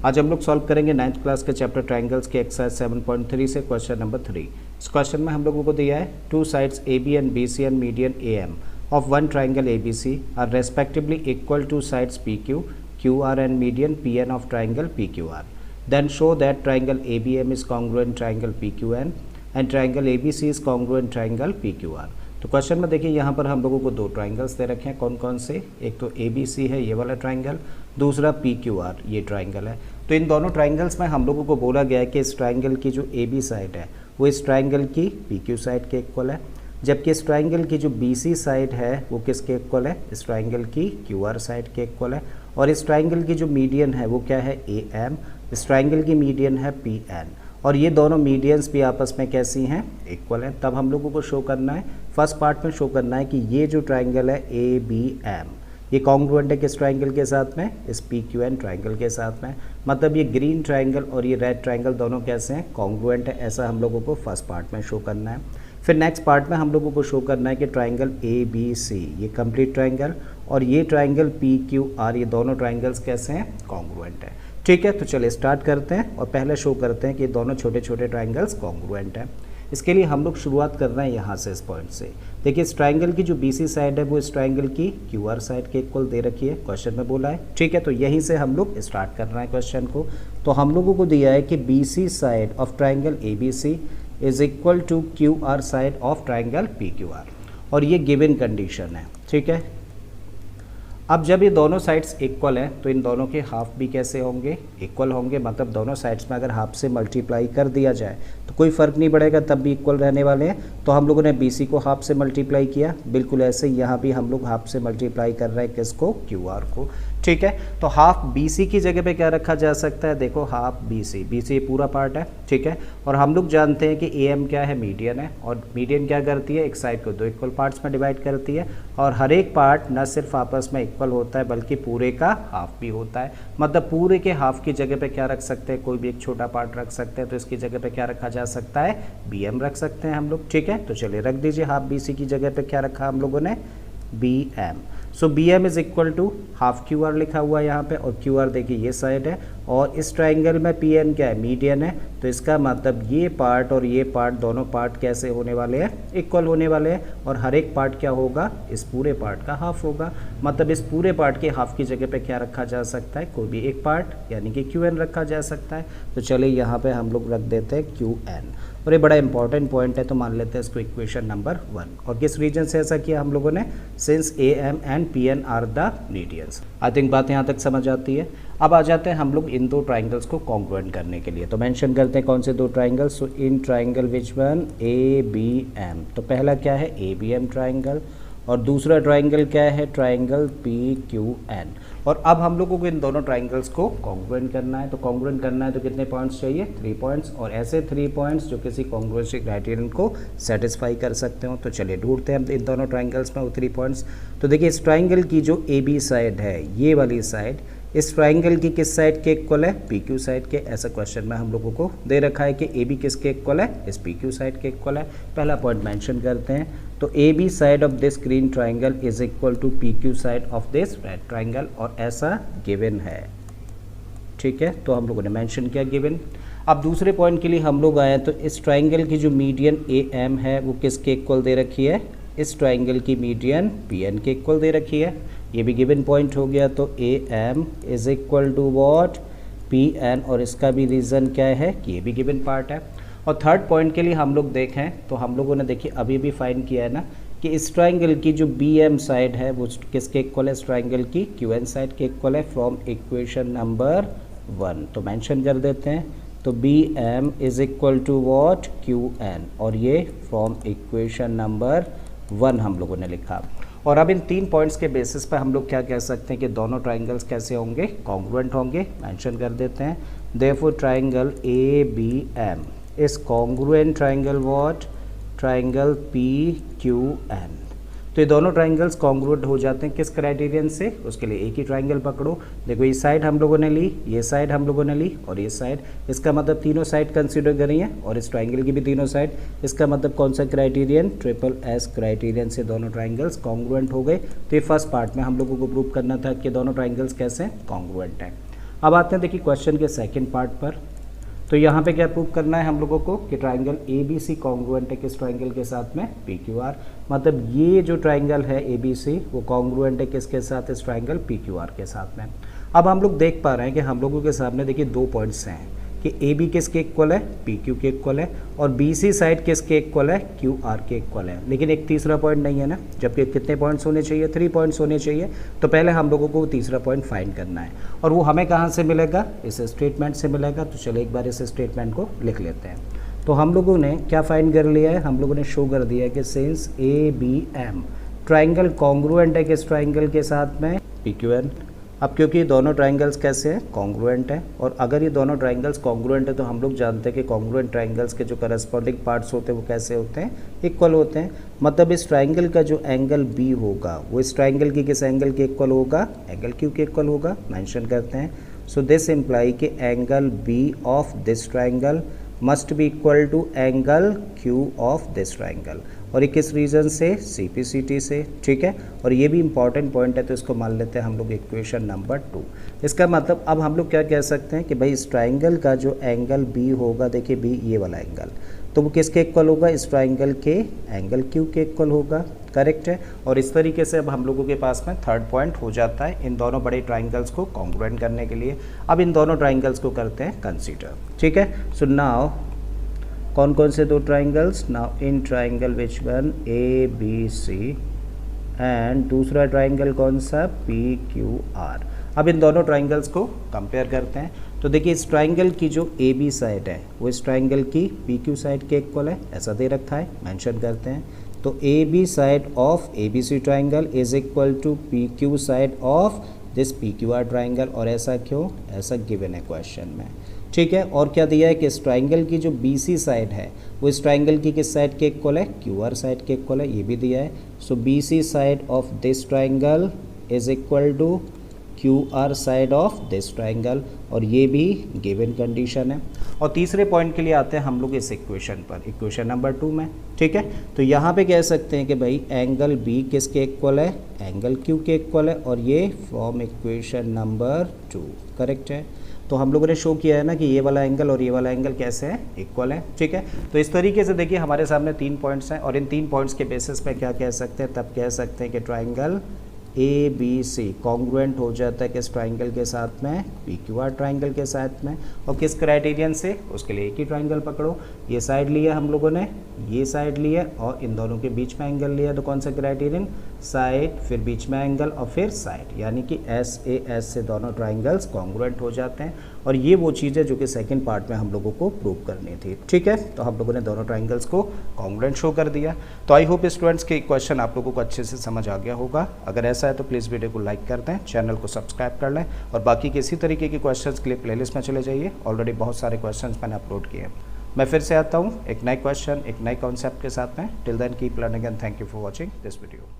आज हम लोग सॉल्व करेंगे 9th क्लास के चैप्टर ट्रायंगल्स के एक्सरसाइज 7.3 से क्वेश्चन नंबर 3। इस क्वेश्चन में हम लोगों को दिया है two sides A B and B C and median A M of one triangle A B C are respectively equal to sides P Q Q R and median P N of triangle P Q R. Then show that triangle A B M is congruent triangle P Q N and triangle A B C is congruent triangle P Q R. तो question में देखिए यहाँ पर हम लोगों को दो triangles दे रखे हैं। कौन कौन से? एक तो ए बी सी है ये वाला ट्रायंगल, दूसरा पी क्यू आर ये ट्रायंगल है। तो इन दोनों ट्रायंगल्स में हम लोगों को बोला गया है कि इस ट्रायंगल की जो ए बी साइड है वो इस ट्रायंगल की पी क्यू साइड के इक्वल है, जबकि इस ट्रायंगल की जो बी सी साइड है वो किसके इक्वल है? इस ट्रायंगल की क्यू आर साइड के इक्वल है। और इस ट्रायंगल की जो मीडियन है वो क्या है? A M. इस ट्रायंगल की मीडियन है पी एन, और ये दोनों मीडियंस भी आपस में कैसी हैं? इक्वल हैं। तब हम लोगों को शो करना है, फर्स्ट पार्ट में शो करना है कि ये जो ट्रायंगल है ए बी एम ये कॉन्ग्रुएंट है किस ट्रायंगल के साथ में? इस पी क्यू एन ट्रायंगल के साथ में। मतलब ये ग्रीन ट्रायंगल और ये रेड ट्रायंगल दोनों कैसे हैं? कॉन्ग्रुएंट है। ऐसा हम लोगों को फर्स्ट पार्ट में शो करना है। फिर नेक्स्ट पार्ट में हम लोगों को शो करना है कि ट्रायंगल ए बी सी ये कंप्लीट ट्रायंगल और ये ट्रायंगल पी क्यू आर ये दोनों ट्रायंगल्स कैसे हैं? कॉन्ग्रुएंट है। ठीक है, तो चलिए स्टार्ट करते हैं और पहले शो करते हैं कि दोनों छोटे छोटे ट्रायंगल्स कॉन्ग्रुएंट हैं। इसके लिए हम लोग शुरुआत कर रहे हैं यहाँ से, इस पॉइंट से। देखिए इस ट्रायंगल की जो बी सी साइड है वो इस ट्रायंगल की क्यू आर साइड के इक्वल दे रखी है, क्वेश्चन में बोला है। ठीक है, तो यहीं से हम लोग स्टार्ट कर रहे हैं क्वेश्चन को। तो हम लोगों को दिया है कि B C side of triangle A B C is equal to Q R side of triangle P Q R, और ये गिवन कंडीशन है। ठीक है, अब जब ये दोनों साइड्स इक्वल हैं तो इन दोनों के हाफ भी कैसे होंगे? इक्वल होंगे। मतलब दोनों साइड्स में अगर हाफ से मल्टीप्लाई कर दिया जाए तो कोई फ़र्क नहीं पड़ेगा, तब भी इक्वल रहने वाले हैं। तो हम लोगों ने बी सी को हाफ से मल्टीप्लाई किया, बिल्कुल ऐसे ही यहाँ भी हम लोग हाफ से मल्टीप्लाई कर रहे हैं किसको? क्यू आर को। ठीक है, तो हाफ बी सी की जगह पे क्या रखा जा सकता है? देखो हाफ बी सी पूरा पार्ट है। ठीक है, और हम लोग जानते हैं कि ए एम क्या है? मीडियन है। और मीडियन क्या करती है? एक साइड को दो इक्वल पार्ट्स में डिवाइड करती है, और हर एक पार्ट न सिर्फ आपस में इक्वल होता है बल्कि पूरे का हाफ भी होता है। मतलब पूरे के हाफ की जगह पे क्या रख सकते हैं? कोई भी एक छोटा पार्ट रख सकते हैं। तो इसकी जगह पे क्या रखा जा सकता है? बी एम रख सकते हैं हम लोग। ठीक है, तो चलिए रख दीजिए हाफ बी सी की जगह पे क्या रखा हम लोगों ने? B M. So B M is equal to half Q R लिखा हुआ है यहाँ पे, और क्यू आर देखिए ये साइड है, और इस ट्राइंगल में पी एन क्या है? मीडियन है। तो इसका मतलब ये पार्ट और ये पार्ट दोनों पार्ट कैसे होने वाले हैं? इक्वल होने वाले हैं, और हर एक पार्ट क्या होगा? इस पूरे पार्ट का हाफ होगा। मतलब इस पूरे पार्ट के हाफ की जगह पे क्या रखा जा सकता है? कोई भी एक पार्ट यानी कि क्यू एन रखा जा सकता है। तो चलिए यहाँ पे हम लोग रख देते हैं क्यू एन, और ये बड़ा इंपॉर्टेंट पॉइंट है, तो मान लेते हैं इसको इक्वेशन नंबर 1। और किस रीजन से ऐसा किया हम लोगों ने? Since A M and P N are the medians. I think बात यहाँ तक समझ आती है। अब आ जाते हैं हम लोग इन दो ट्राइंगल्स को कॉन्ग्रुएंट करने के लिए। तो मेंशन करते हैं कौन से दो triangles. So in triangle which one? A B M. तो पहला क्या है? ए बी एम ट्राइंगल, और दूसरा ट्राइंगल क्या है? Triangle P Q N. और अब हम लोगों को इन दोनों ट्राइंगल्स को कॉन्ग्रुएंट करना है। तो कॉन्ग्रुएंट करना है तो कितने पॉइंट्स चाहिए? 3 पॉइंट्स, और ऐसे 3 पॉइंट्स जो किसी कॉन्ग्रुएंसी क्राइटेरियन को सेटिस्फाई कर सकते हो। तो चलिए ढूंढते हैं इन दोनों ट्राइंगल्स में वो 3 पॉइंट्स। तो देखिए इस ट्राइंगल की जो ए बी साइड है ये वाली साइड इस ट्राइंगल की किस साइड के इक्वल है? पी क्यू साइड के। ऐसा क्वेश्चन में हम लोगों को दे रखा है कि ए बी किसके इक्वल है? इस पी क्यू साइड के इक्वल है। पहला पॉइंट मेंशन करते हैं। तो A B side of this green triangle is equal to P Q side of this red triangle, और ऐसा गिवन है। ठीक है, तो हम लोगों ने मेंशन किया गिवन। अब दूसरे पॉइंट के लिए हम लोग आए तो इस ट्राइंगल की जो मीडियन ए एम है वो किसके इक्वल दे रखी है? इस ट्राइंगल की मीडियन पी एन के इक्वल दे रखी है। ये भी गिवन पॉइंट हो गया। तो A M is equal to what? P N, और इसका भी रीज़न क्या है कि ये भी गिवन पार्ट है। और थर्ड पॉइंट के लिए हम लोग देखें तो हम लोगों ने देखिए अभी भी फाइंड किया है ना कि इस ट्राइंगल की जो बी एम साइड है वो किसके इक्वल है? इस ट्राइंगल की क्यू एन साइड के इक्वल है फ्रॉम इक्वेशन नंबर 1। तो मेंशन कर देते हैं। तो B M is equal to what? Q N, और ये फ्रॉम इक्वेशन नंबर 1 हम लोगों ने लिखा। और अब इन 3 पॉइंट्स के बेसिस पर हम लोग क्या कह सकते हैं कि दोनों ट्राइंगल्स कैसे होंगे? कॉन्ग्रुएंट होंगे। मेंशन कर देते हैं। Therefore triangle A B M is congruent triangle what? Triangle P Q N. तो ये दोनों ट्राइंगल्स कॉन्ग्रुएंट हो जाते हैं किस क्राइटेरियन से? उसके लिए एक ही ट्राइंगल पकड़ो। देखो ये साइड हम लोगों ने ली, ये साइड हम लोगों ने ली, और ये साइड। इसका मतलब तीनों साइड कंसीडर करी है, और इस ट्राइंगल की भी तीनों साइड। इसका मतलब कौन सा क्राइटेरियन? ट्रिपल एस क्राइटेरियन से दोनों ट्राइंगल्स कॉन्ग्रुएंट हो गए। तो ये फर्स्ट पार्ट में हम लोगों को प्रूव करना था कि दोनों ट्राइंगल्स कैसे कॉन्ग्रुएंट हैं। अब आते हैं देखिए क्वेश्चन के सेकंड पार्ट पर। तो यहाँ पे क्या प्रूव करना है हम लोगों को कि triangle A B C congruent है किस ट्राइंगल के साथ में, पी क्यू आर। मतलब ये जो ट्राइंगल है ए बी सी वो कॉन्ग्रुएंट है किसके साथ, इस ट्राइंगल पी क्यू आर के साथ में। अब हम लोग देख पा रहे हैं कि हम लोगों के सामने देखिए दो पॉइंट्स हैं कि ए बी किसके इक्वल है, पी क्यू के इक्वल है, और बी सी साइड किसके इक्वल है, क्यू आर के इक्वल है। लेकिन एक तीसरा पॉइंट नहीं है ना, जबकि कितने पॉइंट्स होने चाहिए, 3 पॉइंट्स होने चाहिए। तो पहले हम लोगों को तीसरा पॉइंट फाइंड करना है, और वो हमें कहाँ से मिलेगा, इस स्टेटमेंट से मिलेगा। तो चलिए एक बार इस स्टेटमेंट को लिख लेते हैं। तो हम लोगों ने क्या फाइंड कर लिया है, हम लोगों ने शो कर दिया है कि since A B M triangle congruent है किस ट्राइंगल के साथ में, पी क्यू एन। अब क्योंकि दोनों ट्राइंगल्स कैसे हैं, कॉन्ग्रुएंट है, और अगर ये दोनों ट्राइंगल्स कॉन्ग्रुएंट है तो हम लोग जानते हैं कि कॉन्ग्रुएंट ट्राइंगल्स के जो करस्पॉन्डिंग पार्ट्स होते हैं वो कैसे होते हैं, इक्वल होते हैं। मतलब इस ट्राइंगल का जो एंगल बी होगा वो इस ट्राइंगल की किस एंगल के इक्वल होगा, एंगल क्यू के इक्वल होगा, मेंशन करते हैं। सो दिस इम्प्लाई कि angle B of this triangle must be equal to angle Q of this triangle, और ये किस रीजन से, CPCT से, ठीक है। और ये भी इंपॉर्टेंट पॉइंट है तो इसको मान लेते हैं हम लोग इक्वेशन नंबर 2। इसका मतलब अब हम लोग क्या कह सकते हैं कि भाई इस ट्राइंगल का जो एंगल बी होगा, देखिए बी ये वाला एंगल, तो वो किसके इक्वल होगा, इस ट्राइंगल के एंगल क्यू के इक्वल होगा, करेक्ट है। और इस तरीके से अब हम लोगों के पास में थर्ड पॉइंट हो जाता है इन दोनों बड़े ट्राइंगल्स को कॉन्ग्रुएंट करने के लिए। अब इन दोनों ट्राइंगल्स को करते हैं कंसीडर, ठीक है। सो नाउ कौन कौन से दो triangles, now in triangle which one, A B C, and दूसरा ट्राइंगल कौन सा, पी क्यू आर। अब इन दोनों ट्राइंगल्स को कंपेयर करते हैं। तो देखिए इस ट्राइंगल की जो ए बी साइड है वो इस ट्राइंगल की पी क्यू साइड के इक्वल है, ऐसा दे रखा है, मेंशन करते हैं। तो A B side of A B C triangle is equal to P Q side of this P Q R triangle, और ऐसा क्यों, ऐसा गिवन है क्वेश्चन में, ठीक है। और क्या दिया है कि इस ट्राइंगल की जो बी सी साइड है वो इस ट्राइंगल की किस साइड के इक्वल है, क्यू आर साइड के इक्वल है, ये भी दिया है। So B C side of this triangle is equal to Q R side of this triangle, और ये भी गिवन कंडीशन है। और तीसरे पॉइंट के लिए आते हैं हम लोग इस इक्वेशन पर, इक्वेशन नंबर 2 में, ठीक है। तो यहाँ पे कह सकते हैं कि भाई एंगल बी किसके इक्वल है, एंगल क्यू के इक्वल है, और ये फ्रॉम इक्वेशन नंबर 2, करेक्ट है। तो हम लोगों ने शो किया है ना कि ये वाला एंगल और ये वाला एंगल कैसे है, इक्वल है, ठीक है। तो इस तरीके से देखिए हमारे सामने 3 पॉइंट्स हैं, और इन 3 पॉइंट्स के बेसिस पे क्या कह सकते हैं, तब कह सकते हैं कि triangle A B C congruent हो जाता है किस ट्राइंगल के साथ में, पी क्यू आर ट्राइंगल के साथ में। और किस क्राइटेरियन से, उसके लिए एक ही ट्राइंगल पकड़ो, ये साइड लिया हम लोगों ने, ये साइड लिया, और इन दोनों के बीच में एंगल लिया। तो कौन सा क्राइटेरियन, साइड, फिर बीच में एंगल, और फिर साइड, यानी कि एस ए एस से दोनों ट्राइंगल्स कॉन्ग्रुएंट हो जाते हैं। और ये वो चीज़ है जो कि सेकंड पार्ट में हम लोगों को प्रूव करनी थी, ठीक है। तो हम लोगों ने दोनों ट्राइंगल्स को कॉन्ग्रुएंट शो कर दिया। तो आई होप स्टूडेंट्स के क्वेश्चन आप लोगों को अच्छे से समझ आ गया होगा। अगर ऐसा है तो प्लीज़ वीडियो को लाइक कर दें, चैनल को सब्सक्राइब कर लें, और बाकी किसी तरीके के क्वेश्चंस के लिए प्लेलिस्ट में चले जाइए। ऑलरेडी बहुत सारे क्वेश्चंस मैंने अपलोड किए हैं। मैं फिर से आता हूँ एक नए क्वेश्चन, एक नए कॉन्सेप्ट के साथ में। Till then keep learning and thank you for watching this video.